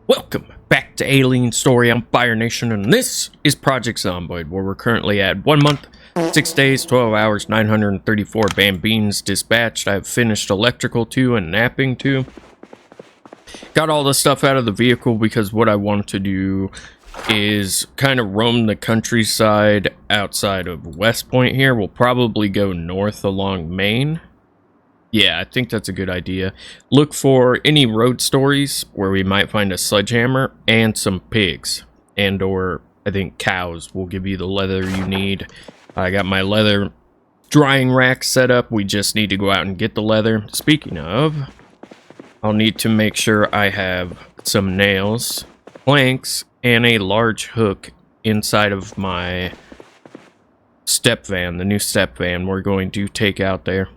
Welcome back to Alien Story on Fire Nation, and this is Project Zomboid, where we're currently at 1 month, 6 days, 12 hours, 934 bambines dispatched. I've finished electrical 2 and napping 2. Got all the stuff out of the vehicle because what I want to do is kind of roam the countryside outside of West Point here. We'll probably go north along Maine. Yeah, I think that's a good idea. Look for any road stories where we might find a sledgehammer and some pigs. And or, I think, cows will give you the leather you need. I got my leather drying rack set up. We just need to go out and get the leather. Speaking of, I'll need to make sure I have some nails, planks, and a large hook inside of my step van, the new step van we're going to take out there.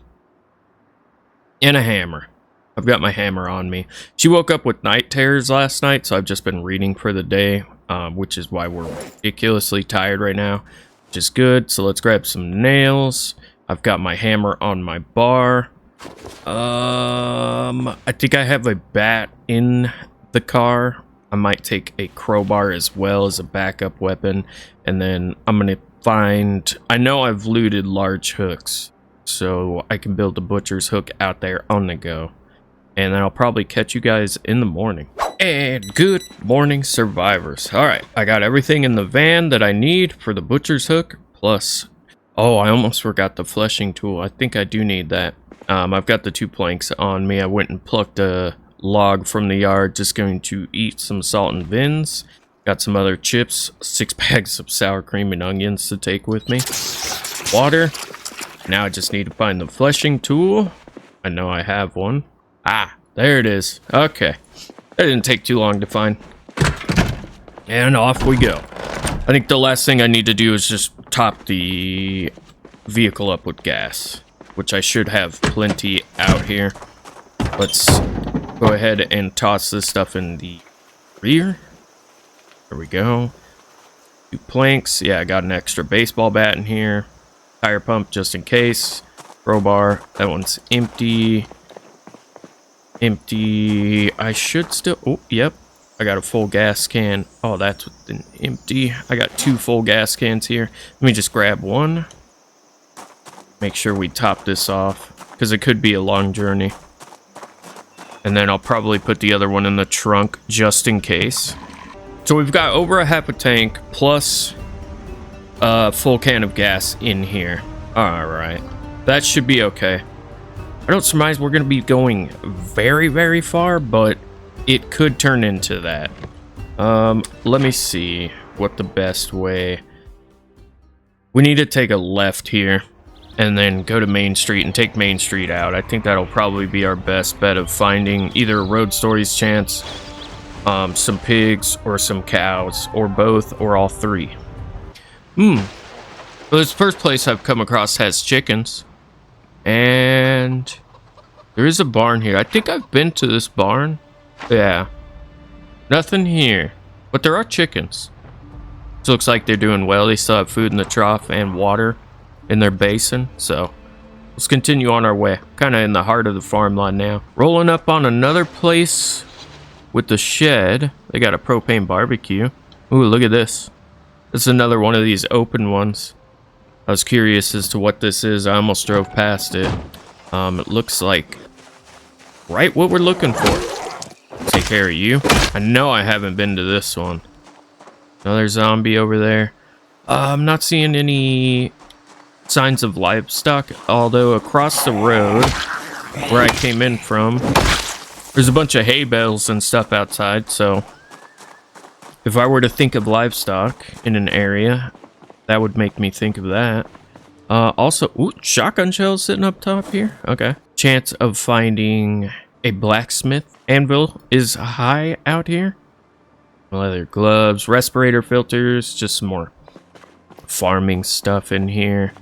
And a hammer. I've got my hammer on me. She woke up with night terrors last night, so I've just been reading for the day, which is why we're ridiculously tired right now, which is good. So let's grab some nails. I've got my hammer on my bar. I think I have a bat in the car. I might take a crowbar as well as a backup weapon, and then I'm gonna find, I know I've looted large hooks, so I can build a butcher's hook out there on the go. And then I'll probably catch you guys in the morning. And good morning, survivors. Alright, I got everything in the van that I need for the butcher's hook. Plus, oh, I almost forgot the fleshing tool. I think I do need that. I've got the 2 planks on me. I went and plucked a log from the yard. Just going to eat some salt and vins. Got some other chips. 6 bags of sour cream and onions to take with me. Water. Now I just need to find the fleshing tool. I know I have one. Ah, there it is. Okay. That didn't take too long to find. And off we go. I think the last thing I need to do is just top the vehicle up with gas, which I should have plenty out here. Let's go ahead and toss this stuff in the rear. There we go. 2 planks. Yeah, I got an extra baseball bat in here. Tire pump just in case. Crowbar. That one's empty. Empty. I should still... Oh, yep. I got a full gas can. Oh, that's an empty. I got 2 full gas cans here. Let me just grab one. Make sure we top this off, because it could be a long journey. And then I'll probably put the other one in the trunk just in case. So we've got over a half a tank plus a full can of gas in here. Alright. That should be okay. I don't surmise we're going to be going very, very far, but it could turn into that. Let me see what the best way... We need to take a left here and then go to Main Street and take Main Street out. I think that'll probably be our best bet of finding either a road stories chance, some pigs, or some cows, or both, or all 3. Well, this first place I've come across has chickens. And there is a barn here. I think I've been to this barn. Yeah. Nothing here. But there are chickens. This looks like they're doing well. They still have food in the trough and water in their basin. So let's continue on our way. Kind of in the heart of the farmland now. Rolling up on another place with the shed. They got a propane barbecue. Ooh, look at this. This is another one of these open ones. I was curious as to what this is. I almost drove past it. It looks like right what we're looking for. Take care of you. I know I haven't been to this one. Another zombie over there. I'm not seeing any signs of livestock, although across the road where I came in from, there's a bunch of hay bales and stuff outside, so if I were to think of livestock in an area, that would make me think of that. Also, ooh, shotgun shells sitting up top here. Okay. Chance of finding a blacksmith anvil is high out here. Leather gloves, respirator filters, just some more farming stuff in here.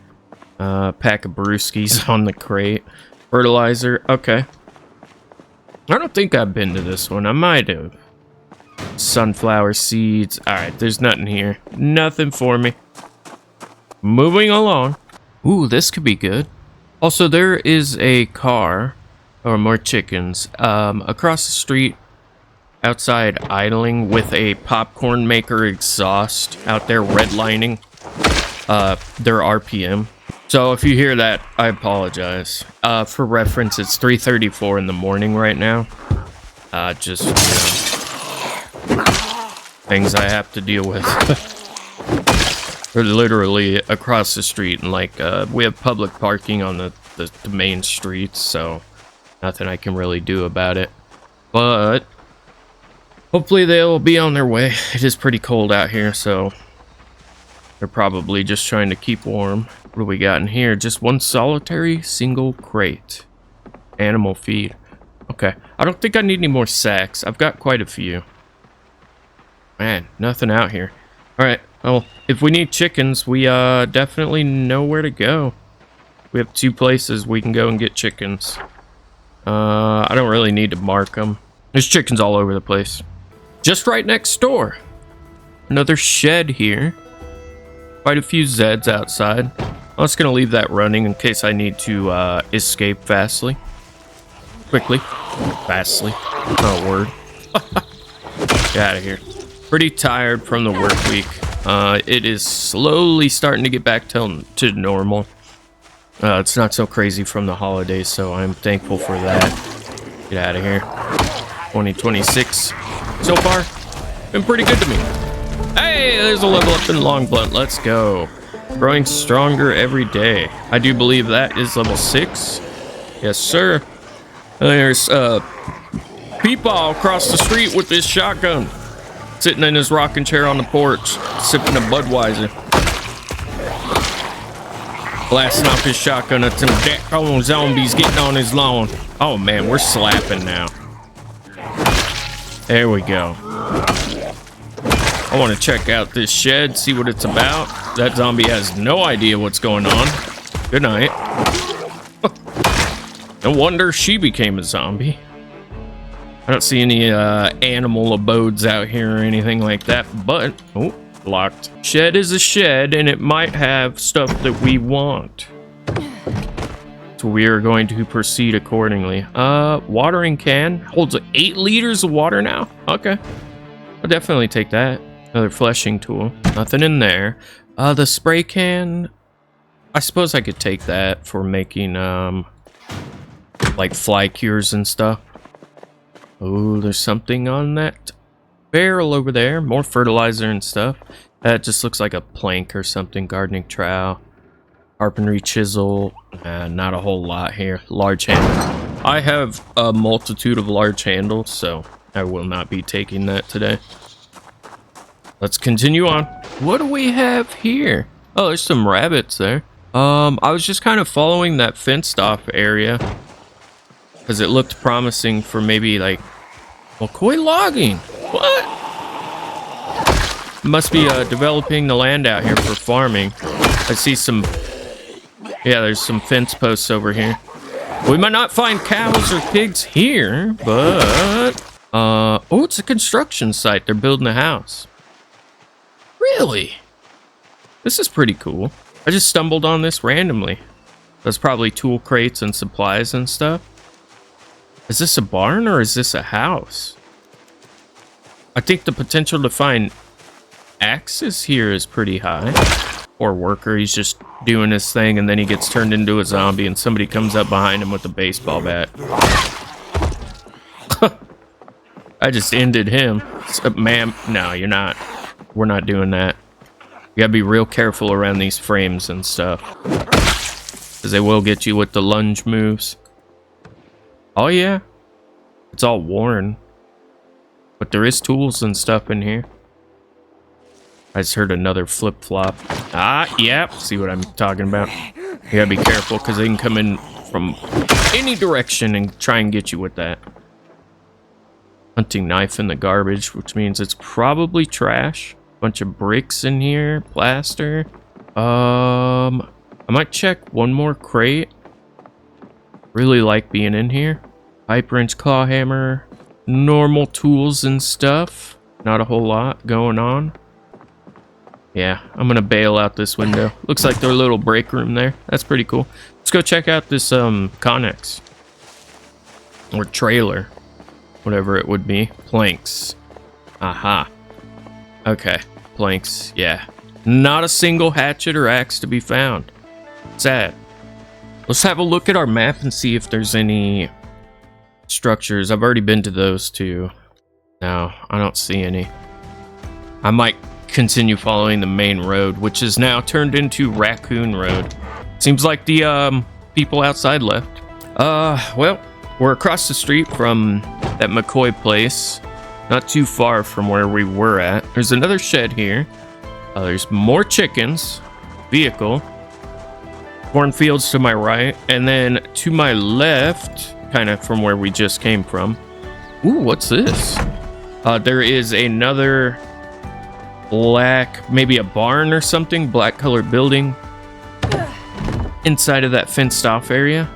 Pack of brewskis on the crate. Fertilizer. Okay. I don't think I've been to this one. I might have. Sunflower seeds. Alright, there's nothing here. Nothing for me. Moving along. Ooh, this could be good. Also, there is a car, or more chickens, across the street outside idling with a popcorn maker exhaust out there redlining their RPM. So if you hear that, I apologize. For reference, it's 3:34 in the morning right now. Just, things I have to deal with. We're literally across the street, and like, we have public parking on the main streets, so nothing I can really do about it. But hopefully they'll be on their way. It is pretty cold out here, so they're probably just trying to keep warm. What do we got in here? Just one solitary single crate. Animal feed. Okay. I don't think I need any more sacks. I've got quite a few. Man, nothing out here. Alright. Well, if we need chickens, we definitely know where to go. We have 2 places we can go and get chickens. I don't really need to mark them. There's chickens all over the place. Just right next door. Another shed here. Quite a few Zeds outside. I'm just going to leave that running in case I need to escape fastly. Quickly. Fastly. Not a word. Get out of here. Pretty tired from the work week. It is slowly starting to get back to normal. It's not so crazy from the holidays, so I'm thankful for that. Get out of here. 2026 so far been pretty good to me. Hey, there's a level up in long blunt. Let's go. Growing stronger every day. I do believe that is level 6. Yes, sir. There's Peepaw across the street with this shotgun, sitting in his rocking chair on the porch, sipping a Budweiser. Blasting off his shotgun at some daggone zombies getting on his lawn. Oh man, we're slapping now. There we go. I want to check out this shed, see what it's about. That zombie has no idea what's going on. Good night. No wonder she became a zombie. I don't see any animal abodes out here or anything like that, but oh, locked. Shed is a shed, and it might have stuff that we want. So we are going to proceed accordingly. Watering can holds 8 liters of water now. Okay, I'll definitely take that. Another fleshing tool. Nothing in there. The spray can, I suppose I could take that for making like fly cures and stuff. Oh, there's something on that barrel over there. More fertilizer and stuff. That just looks like a plank or something. Gardening trowel. Carpentry chisel. Not a whole lot here. Large handle. I have a multitude of large handles, so I will not be taking that today. Let's continue on. What do we have here? Oh, there's some rabbits there. I was just kind of following that fenced off area because it looked promising for maybe like McCoy logging. What? Must be developing the land out here for farming. I see some, yeah, there's some fence posts over here. We might not find cows or pigs here, but oh, it's a construction site. They're building a house. Really? This is pretty cool. I just stumbled on this randomly. That's probably tool crates and supplies and stuff. Is this a barn or is this a house? I think the potential to find axes here is pretty high. Poor worker, he's just doing his thing and then he gets turned into a zombie and somebody comes up behind him with a baseball bat. I just ended him. Ma'am, no, you're not. We're not doing that. You gotta be real careful around these frames and stuff, because they will get you with the lunge moves. Oh yeah, it's all worn, but there is tools and stuff in here. I just heard another flip-flop. Ah, yeah, see what I'm talking about. You gotta be careful, because they can come in from any direction and try and get you with that. Hunting knife in the garbage, which means it's probably trash. Bunch of bricks in here, plaster. I might check one more crate. Really like being in here. Pipe wrench, claw hammer, normal tools and stuff. Not a whole lot going on. Yeah, I'm gonna bail out this window. Looks like their little break room there. That's pretty cool. Let's go check out this Connex or trailer. whatever it would be. Planks. Aha. Okay, planks, yeah. Not a single hatchet or axe to be found. Sad. Let's have a look at our map and see if there's any structures. I've already been to those two. No, I don't see any. I might continue following the main road, which is now turned into Raccoon Road. Seems like the people outside left. Well, we're across the street from that McCoy place. Not too far from where we were at. There's another shed here. There's more chickens. Vehicle. Cornfields to my right. And then to my left, kind of from where we just came from. Ooh, what's this? There is another black, maybe a barn or something. Black colored building. Inside of that fenced off area.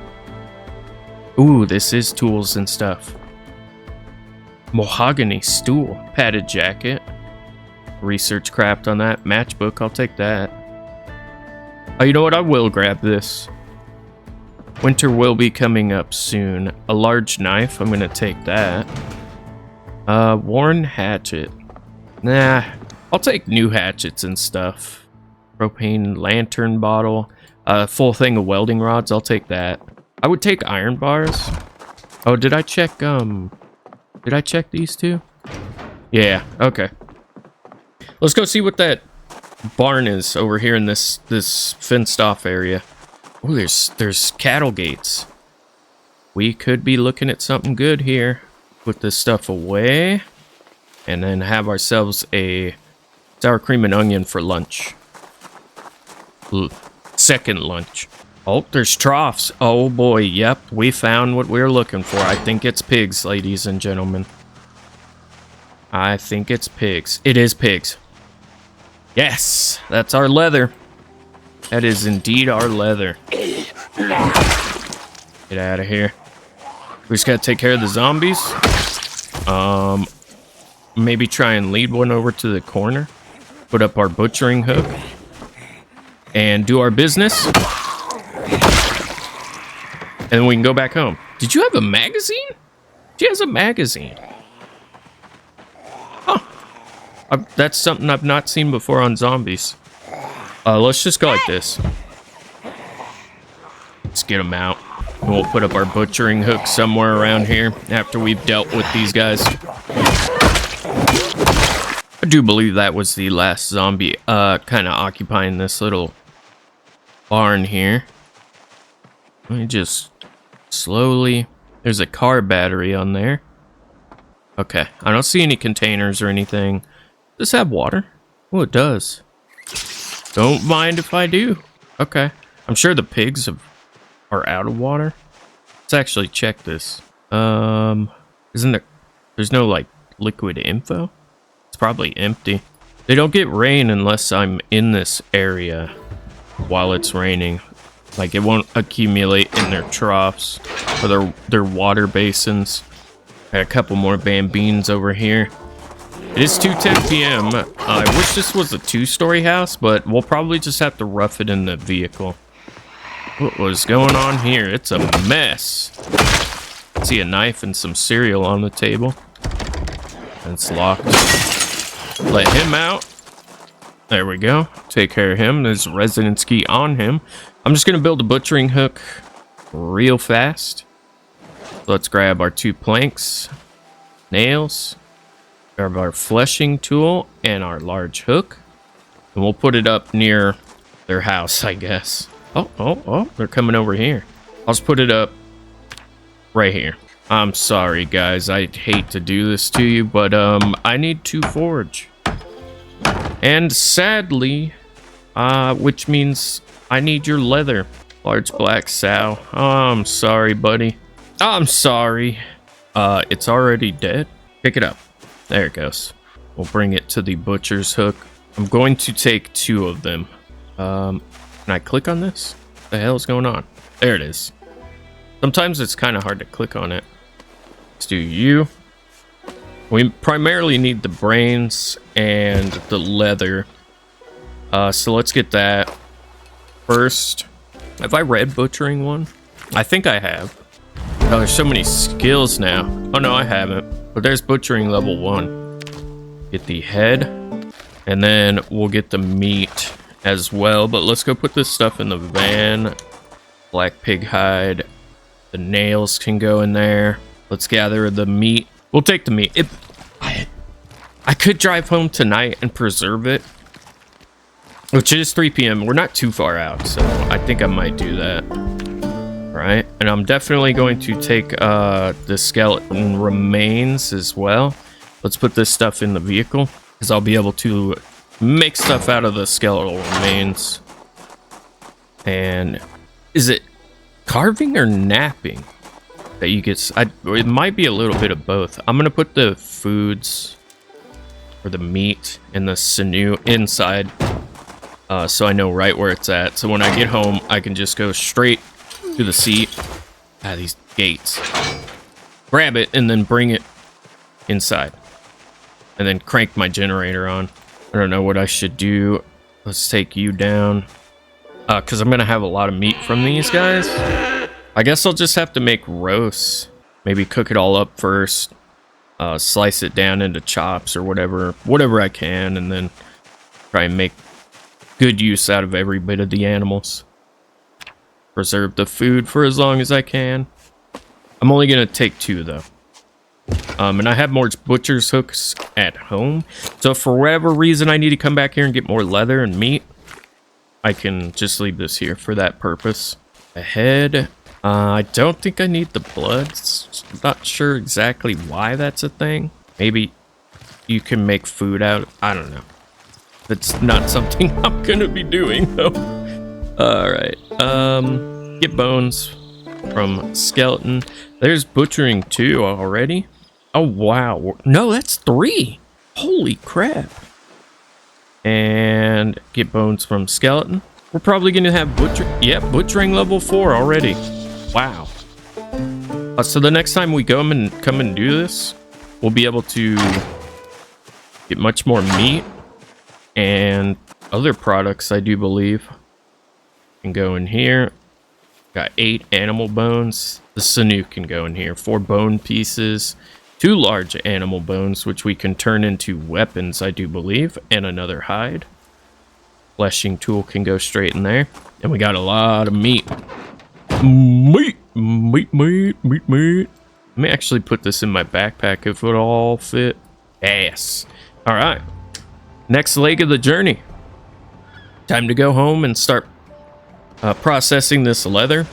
Ooh, this is tools and stuff. Mahogany stool, padded jacket, research craft on that, matchbook, I'll take that. Oh, you know what, I will grab this. Winter will be coming up soon. A large knife, I'm gonna take that. Worn hatchet. Nah, I'll take new hatchets and stuff. Propane lantern bottle, full thing of welding rods, I'll take that. I would take iron bars. Oh, did I check, did I check these two? Yeah, okay. Let's go see what that barn is over here in this fenced off area. Oh, there's cattle gates. We could be looking at something good here. Put this stuff away. And then have ourselves a sour cream and onion for lunch. Second lunch. Oh, there's troughs. Oh boy, yep, we found what we were looking for. I think it's pigs, ladies and gentlemen. I think it's pigs. It is pigs. Yes, that's our leather. That is indeed our leather. Get out of here. We just gotta take care of the zombies. Maybe try and lead one over to the corner. Put up our butchering hook. And do our business. And then we can go back home. Did you have a magazine? She has a magazine. Huh. That's something I've not seen before on zombies. Let's just go like this. Let's get them out. And we'll put up our butchering hook somewhere around here after we've dealt with these guys. I do believe that was the last zombie kind of occupying this little barn here. Let me just slowly... There's a car battery on there. Okay, I don't see any containers or anything. Does this have water? Oh, it does. Don't mind if I do. Okay, I'm sure the pigs are out of water. Let's actually check this. Isn't there... There's no, like, liquid info? It's probably empty. They don't get rain unless I'm in this area while it's raining. Like, it won't accumulate in their troughs or their water basins. Got a couple more bambines over here. It is 2:10 p.m. I wish this was a two-story house, but we'll probably just have to rough it in the vehicle. What was going on here? It's a mess. I see a knife and some cereal on the table. It's locked. Let him out. There we go. Take care of him. There's a residence key on him. I'm just going to build a butchering hook real fast. Let's grab our 2 planks, nails, grab our fleshing tool, and our large hook. And we'll put it up near their house, I guess. Oh, they're coming over here. I'll just put it up right here. I'm sorry, guys. I hate to do this to you, but I need to forge. And sadly, which means I need your leather. Large black sow. Oh, I'm sorry, buddy. I'm sorry. It's already dead. Pick it up. There it goes. We'll bring it to the butcher's hook. I'm going to take 2 of them. Can I click on this? What the hell is going on? There it is. Sometimes it's kind of hard to click on it. Let's do you. We primarily need the brains and the leather. So let's get that first. Have I read butchering one? I think I have. Oh, there's so many skills now. Oh no, I haven't. But there's butchering level 1. Get the head. And then we'll get the meat as well. But let's go put this stuff in the van. Black pig hide. The nails can go in there. Let's gather the meat. We'll take the meat. I could drive home tonight and preserve it. Which is 3 p.m. We're not too far out. So I think I might do that. Right, and I'm definitely going to take the skeleton remains as well. Let's put this stuff in the vehicle because I'll be able to make stuff out of the skeletal remains. And is it carving or napping that you get? It might be a little bit of both. I'm gonna put the foods or the meat and the sinew inside, so I know right where it's at. So when I get home, I can just go straight to the seat. These gates. Grab it and then bring it inside. And then crank my generator on. I don't know what I should do. Let's take you down. Because I'm going to have a lot of meat from these guys. I guess I'll just have to make roasts. Maybe cook it all up first. Slice it down into chops or whatever I can. And then try and make good use out of every bit of the animals. Preserve the food for as long as I can. I'm only going to take 2 though. And I have more butcher's hooks at home. So if for whatever reason I need to come back here and get more leather and meat, I can just leave this here for that purpose. The head. I don't think I need the blood. Not sure exactly why that's a thing. Maybe you can make food out. I don't know. That's not something I'm going to be doing though. Alright, get bones from skeleton. There's butchering 2 already. Oh, wow. No, that's 3. Holy crap. And get bones from skeleton. We're probably going to have butchering level 4 already. Wow. So the next time we come and do this, we'll be able to get much more meat and other products, I do believe. Can go in here. Got 8 animal bones. The sinew can go in here. 4 bone pieces. 2 large animal bones, which we can turn into weapons, I do believe. And another hide. Fleshing tool can go straight in there. And we got a lot of meat. Meat. Let me actually put this in my backpack if it all fit. Yes. Alright. Next leg of the journey. Time to go home and start processing this leather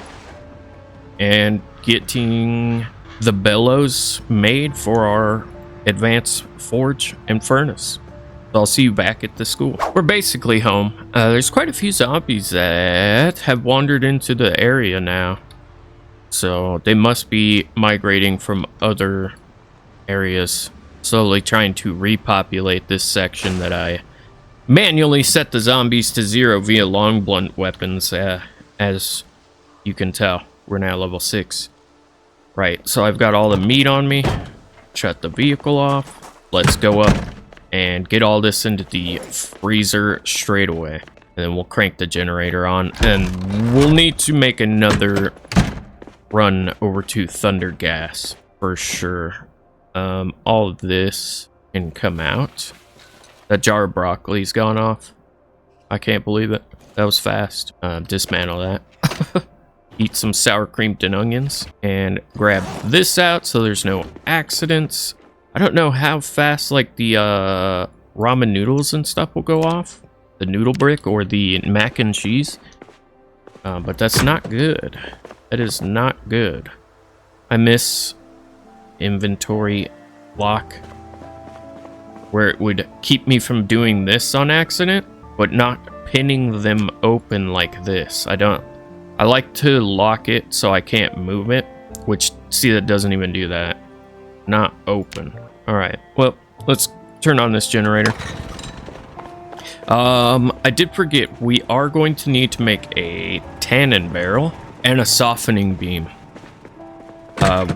and getting the bellows made for our advanced forge and furnace. So I'll see you back at the school. We're basically home. There's quite a few zombies that have wandered into the area now. So they must be migrating from other areas, slowly trying to repopulate this section that I manually set the zombies to 0 via long blunt weapons. As you can tell, we're now level 6. Right, so I've got all the meat on me. Shut the vehicle off. Let's go up and get all this into the freezer straight away. And then we'll crank the generator on. And we'll need to make another run over to Thunder Gas for sure. All of this can come out. That jar of broccoli's gone off. I can't believe it. That was fast. Dismantle that. Eat some sour cream and onions. And grab this out so there's no accidents. I don't know how fast like the ramen noodles and stuff will go off. The noodle brick or the mac and cheese. But that's not good. That is not good. I miss inventory lock, where it would keep me from doing this on accident, but not pinning them open like this. I like to lock it so I can't move it, which, see, that doesn't even do that. Not open. All right, well, let's turn on this generator. I did forget, we are going to need to make a tannin barrel and a softening beam,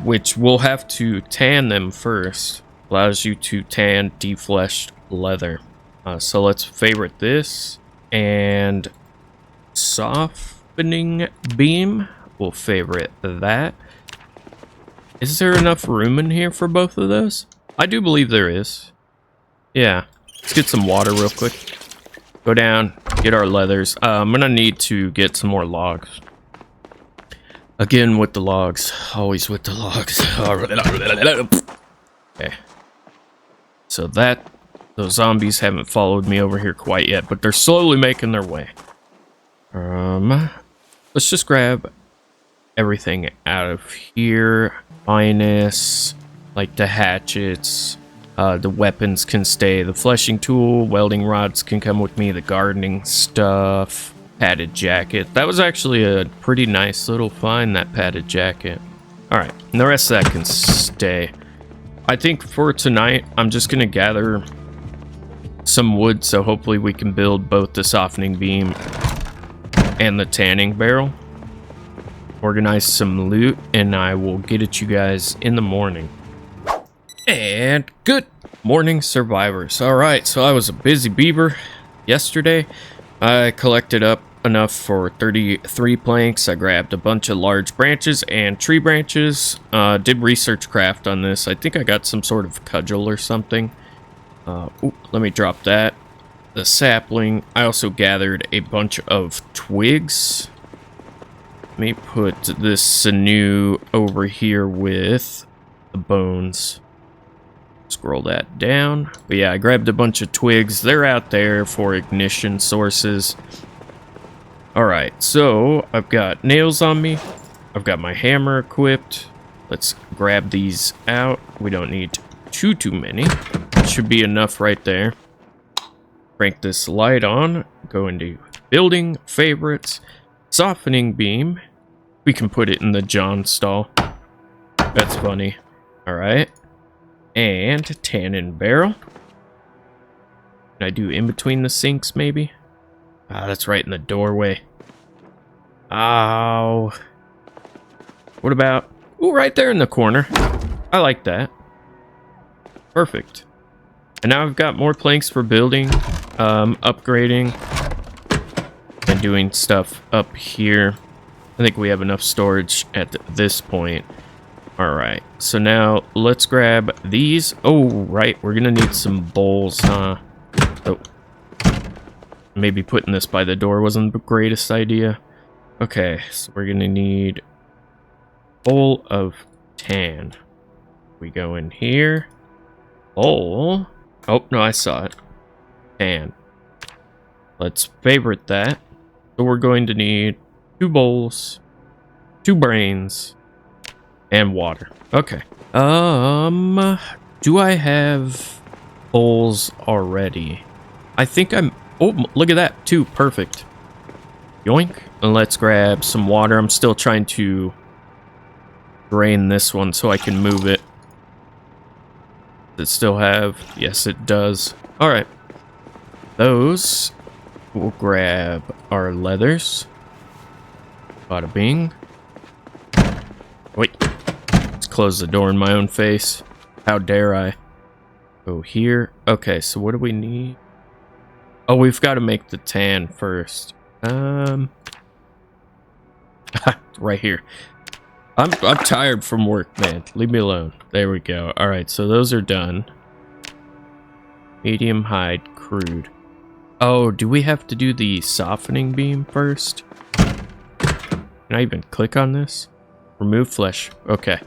which we'll have to tan them first. Allows you to tan defleshed leather. So let's favorite this, and softening beam, we'll favorite that. Is there enough room in here for both of those? I do believe there is. Yeah. Let's get some water real quick. Go down, get our leathers. I'm gonna need to get some more logs. Again with the logs. Always with the logs. Okay. So those zombies haven't followed me over here quite yet, but they're slowly making their way. Let's just grab everything out of here. Minus, like, the hatchets. The weapons can stay. The fleshing tool, welding rods can come with me. The gardening stuff. Padded jacket. That was actually a pretty nice little find, that padded jacket. Alright, and the rest of that can stay. I think for tonight, I'm just going to gather some wood, so hopefully we can build both the softening beam and the tanning barrel. Organize some loot, and I will get at you guys in the morning. And good morning, survivors. Alright, so I was a busy beaver yesterday. I collected up enough for 33 planks. I grabbed a bunch of large branches and tree branches. Did research craft on this. I think I got some sort of cudgel or something. Let me drop that. The sapling. I also gathered a bunch of twigs. Let me put this sinew over here with the bones. Scroll that down. But yeah, I grabbed a bunch of twigs. They're out there for ignition sources. Alright, so I've got nails on me. I've got my hammer equipped. Let's grab these out. We don't need too many. Should be enough right there. Crank this light on. Go into building, favorites, softening beam. We can put it in the John stall. That's funny. Alright. And tannin barrel. Can I do in between the sinks, maybe? Ah, that's right in the doorway. Oh. What about... Ooh, right there in the corner. I like that. Perfect. And now I've got more planks for building, upgrading, and doing stuff up here. I think we have enough storage at this point. Alright, so now let's grab these. Oh, right, we're gonna need some bowls, huh? Oh. Maybe putting this by the door wasn't the greatest idea. Okay, so we're gonna need a bowl of tan. We go in here. Bowl. Oh, no, I saw it. Tan. Let's favorite that. So we're going to need 2 bowls, 2 brains, and water. Okay. Do I have bowls already? I think I'm... Oh, look at that. 2. Perfect. Yoink. And let's grab some water. I'm still trying to drain this one so I can move it. Does it still have... Yes, it does. Alright. Those. We'll grab our leathers. Bada bing. Wait. Let's close the door in my own face. How dare I? Go here. Okay, so what do we need? Oh, we've got to make the tan first. Right here. I'm tired from work, man. Leave me alone. There we go. Alright, so those are done. Medium hide, crude. Oh, do we have to do the softening beam first? Can I even click on this? Remove flesh. Okay.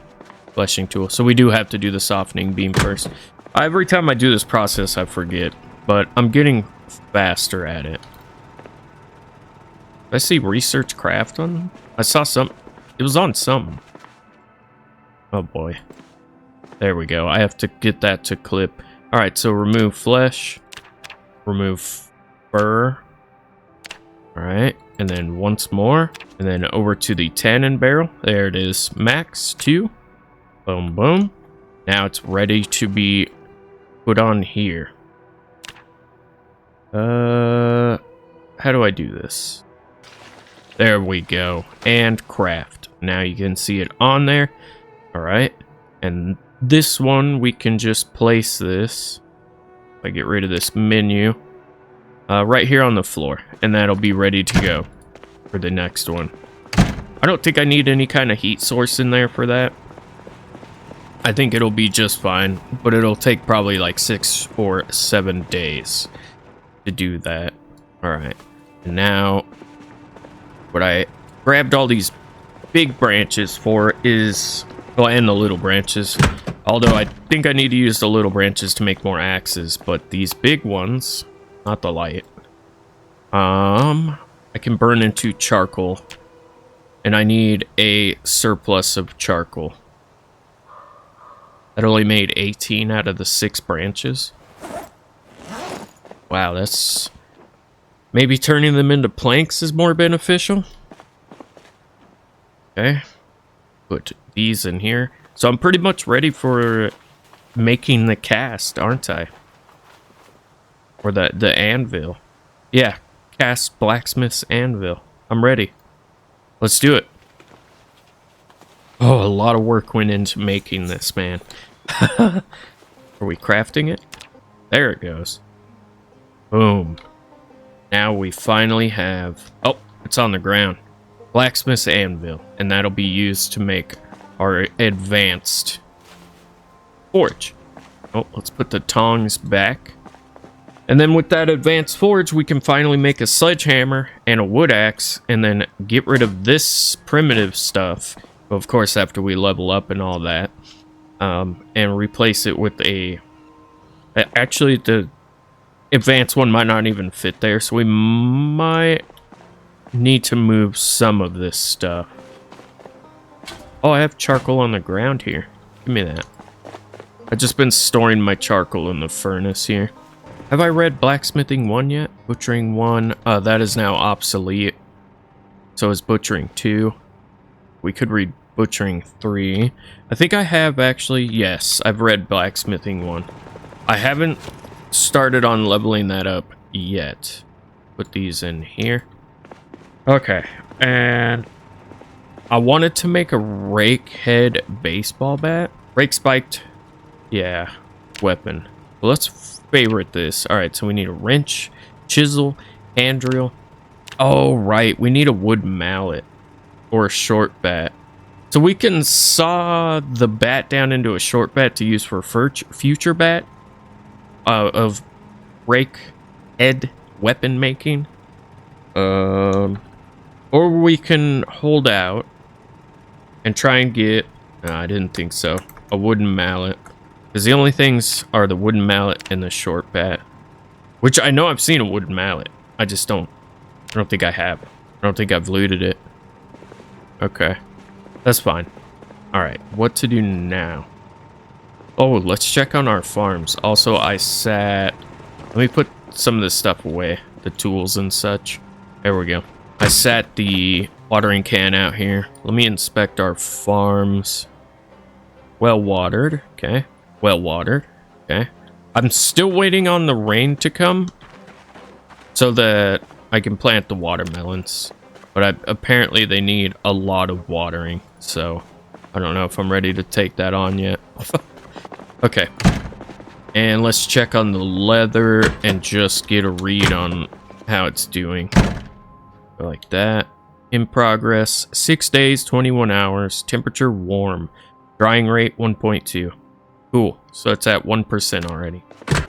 Fleshing tool. So we do have to do the softening beam first. Every time I do this process, I forget. But I'm getting faster at it. Did I see research craft on them? I saw some... It was on something. Oh boy. There we go. I have to get that to clip. Alright, so remove flesh. Remove fur. Alright, and then once more. And then over to the tannin barrel. There it is. Max 2. Boom, boom. Now it's ready to be put on here. How do I do this? There we go. And craft. Now you can see it on there. Alright. And this one, we can just place this. If I get rid of this menu. Right here on the floor. And that'll be ready to go for the next one. I don't think I need any kind of heat source in there for that. I think it'll be just fine, but it'll take probably like 6 or 7 days to do that. All right, and now what I grabbed all these big branches for is, well, and the little branches, although I think I need to use the little branches to make more axes, but these big ones, not the light, I can burn into charcoal, and I need a surplus of charcoal. That only made 18 out of the 6 branches. Wow, that's... maybe turning them into planks is more beneficial. Okay. Put these in here. So I'm pretty much ready for making the cast, aren't I? Or the anvil. Yeah, cast blacksmith's anvil. I'm ready. Let's do it. Oh, a lot of work went into making this, man. Are we crafting it? There it goes. Boom. Now we finally have... oh, it's on the ground. Blacksmith's anvil. And that'll be used to make our advanced forge. Oh, let's put the tongs back. And then with that advanced forge, we can finally make a sledgehammer and a wood axe, and then get rid of this primitive stuff. Of course, after we level up and all that. And replace it with a... actually, the advanced one might not even fit there, so we might need to move some of this stuff. Oh, I have charcoal on the ground here. Give me that. I've just been storing my charcoal in the furnace here. Have I read Blacksmithing 1 yet? Butchering 1. That is now obsolete. So is Butchering 2. We could read Butchering 3. I think I have actually. Yes, I've read Blacksmithing 1. I haven't started on leveling that up yet. Put these in here. Okay, and I wanted to make a rake head baseball bat. Rake spiked, yeah, weapon. Well, let's favorite this. All right, so we need a wrench, chisel, hand drill. Oh, right, we need a wood mallet or a short bat. So we can saw the bat down into a short bat to use for future bat of rake head weapon making. Or we can hold out and try and get... no, I didn't think so. A wooden mallet. Because the only things are the wooden mallet and the short bat. Which I know I've seen a wooden mallet. I just don't... I don't think I have. I don't think I've looted it. Okay. That's fine. Alright, what to do now? Oh, let's check on our farms. Also, I sat... let me put some of this stuff away. The tools and such. There we go. I sat the watering can out here. Let me inspect our farms. Well watered. Okay. Well watered. Okay. I'm still waiting on the rain to come so that I can plant the watermelons. But apparently they need a lot of watering. So I don't know if I'm ready to take that on yet. Okay. And let's check on the leather and just get a read on how it's doing. Like that. In progress. 6 days, 21 hours. Temperature warm. Drying rate 1.2. Cool. So it's at 1% already.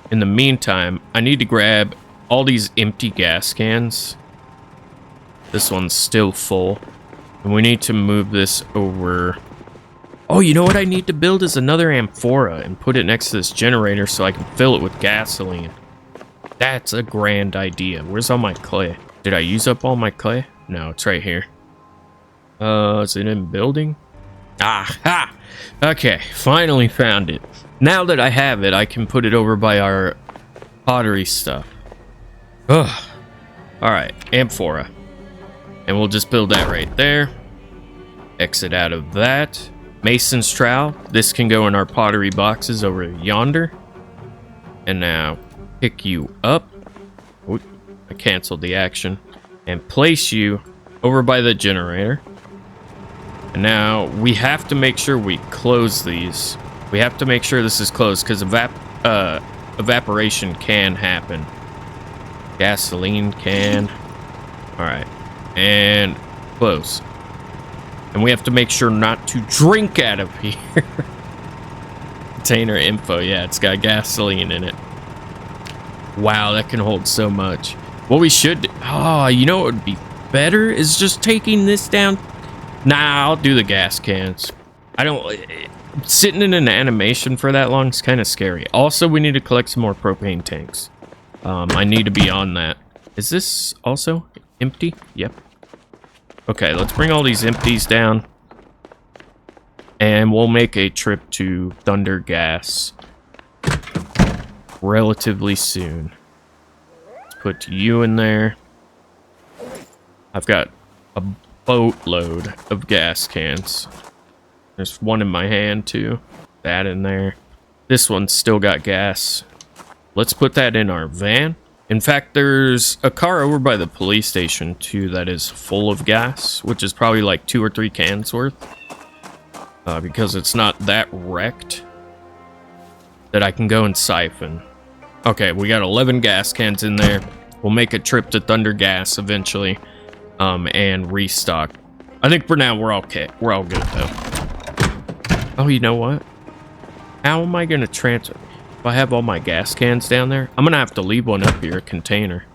In the meantime, I need to grab all these empty gas cans. This one's still full. And we need to move this over. Oh, you know what I need to build is another amphora and put it next to this generator so I can fill it with gasoline. That's a grand idea. Where's all my clay? Did I use up all my clay? No, it's right here. Is it in building? Aha! Okay, finally found it. Now that I have it, I can put it over by our pottery stuff. Ugh. Alright, amphora. And we'll just build that right there. Exit out of that. Mason's trowel. This can go in our pottery boxes over yonder. And now, pick you up. Ooh, I canceled the action. And place you over by the generator. And now, we have to make sure we close these. We have to make sure this is closed, because evaporation can happen. Gasoline can. Alright. And close. And we have to make sure not to drink out of here. container info. Yeah, it's got gasoline in it. Wow, that can hold so much. What we should do, oh, you know what would be better is just taking this down. Nah, I'll do the gas cans. I don't, sitting in an animation for that long is kind of scary. Also, we need to collect some more propane tanks. I need to be on that. Is this also empty? Yep. Okay, let's bring all these empties down. And we'll make a trip to Thunder Gas relatively soon. Let's put you in there. I've got a boatload of gas cans. There's one in my hand too. That in there. This one's still got gas. Let's put that in our van. In fact, there's a car over by the police station too that is full of gas, which is probably like 2 or 3 cans worth. Because it's not that wrecked that I can go and siphon. Okay, we got 11 gas cans in there. We'll make a trip to Thunder Gas eventually, and restock. I think for now we're okay. We're all good though. Oh, you know what? How am I gonna transfer? If I have all my gas cans down there, I'm gonna have to leave one up here, a container,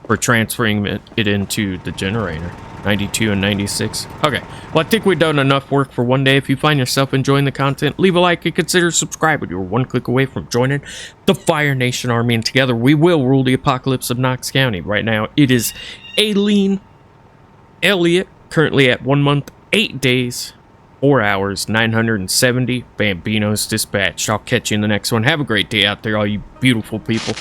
for transferring it into the generator. 92 and 96. Okay, well, I think we've done enough work for one day. If you find yourself enjoying the content, leave a like and consider subscribing. You're one click away from joining the Fire Nation Army, and together we will rule the apocalypse of Knox County. Right now, it is Aileen Elliott, currently at 1 month, 8 days, 4 hours, 970 Bambinos dispatched. I'll catch you in the next one. Have a great day out there, all you beautiful people.